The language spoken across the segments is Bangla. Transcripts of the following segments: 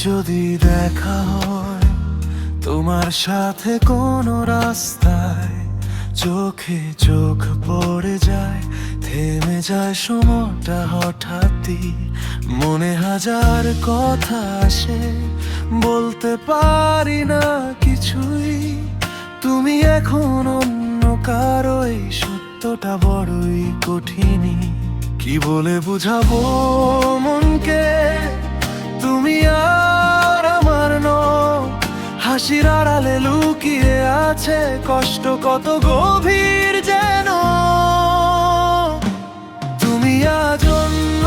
যদি দেখা হয় তোমার সাথে কোনো রাস্তায়, চোখে চোখ পড়ে যায়, থেমে যায় সময়টা হঠাৎই। মনে হাজার কথা আসে, বলতে পারি না কিছুই। তুমি এখন অন্য কারো, এই সত্যটা বড়ই কঠিনই। কি বলে বুঝাবো মনকে তুমি আর আমার নও? হাসির আড়ালে লুকিয়ে আছে কষ্ট কত গভীর যেন। তুমি আজ অন্য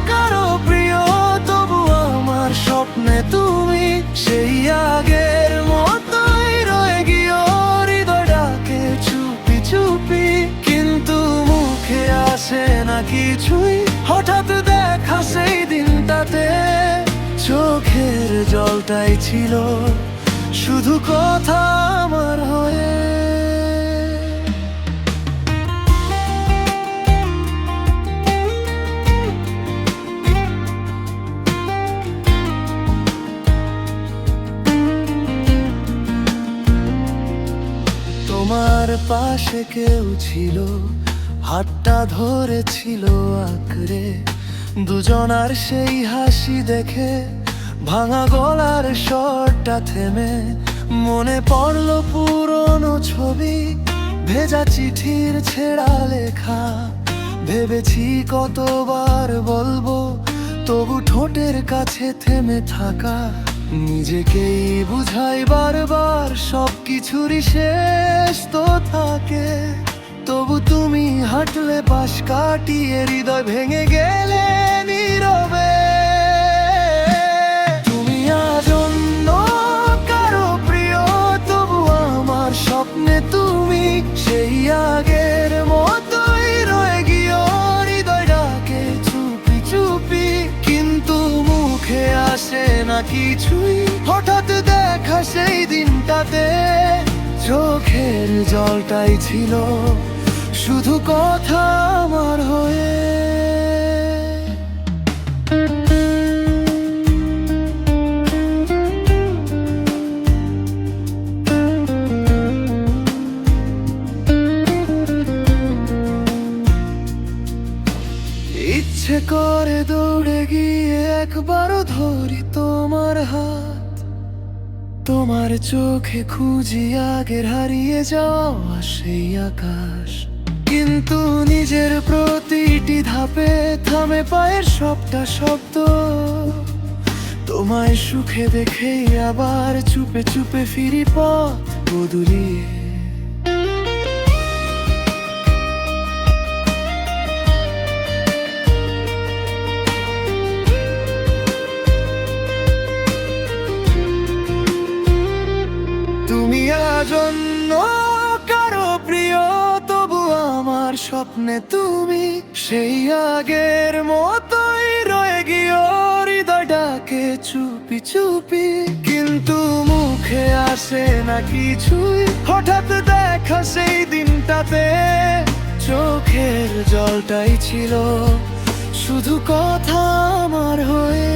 কারো প্রিয়, তবু আমার স্বপ্নে তুমি সেই আগের মতোই রয়ে গিয়েও। হৃদয় ডাকে চুপি চুপি, কিন্তু মুখে আসে না কিছুই। হঠাৎ দেখা সেই দিনটাতে চোখের জলটাই ছিল শুধু কথা আমার হয়ে। তোমার পাশে কেউ ছিল, হাতটা ধরেছিল আঁকড়ে। দুজনার সেই হাসি দেখে ভাঙা গলার স্বরটা থেমে। মনে পড়লো পুরনো ছবি, ভেজা চিঠির ছেঁড়া লেখা। ভেবেছি কতবার বলবো, তবু ঠোঁটের কাছে থেমে থাকা। নিজেকেই বুঝাই বারবার সবকিছুরই শেষ তো থাকে। তবু তুমি হাঁটলে পাশ কাটিয়ে, হৃদয় ভেঙে গেলে নীরবে। তুমি আজ অন্য কারো প্রিয়, তবু আমার স্বপ্নে তুমি সেই আগের মতোই রয়ে গিয়েও। হৃদয় ডাকে চুপি চুপি, কিন্তু মুখে আসে না কিছুই। হঠাৎ দেখা সেই দিনটাতে চোখের জলটাই ছিল শুধু কথা আমার হয়ে। ইচ্ছে করে দৌড়ে গিয়ে একবারও ধরি তোমার হাত। তোমার চোখে খুঁজি আগের হারিয়ে যাওয়া সেই আকাশ। কিন্তু নিজের প্রতিটি ধাপে থামে পায়ের সবটা শব্দ। তোমায় সুখে দেখেই আবার চুপে চুপে ফিরি পথ বদলিয়ে। তুমি আজ অন্য কারো প্রিয়, তবু আমার স্বপ্নে তুমি সেই আগের মতোই রয়ে গিয়েও। হৃদয় ডাকে চুপি চুপি, কিন্তু মুখে আসে না কিছুই। হঠাৎ দেখা সেই দিনটাতে চোখের জলটাই ছিল শুধু কথা আমার হয়ে।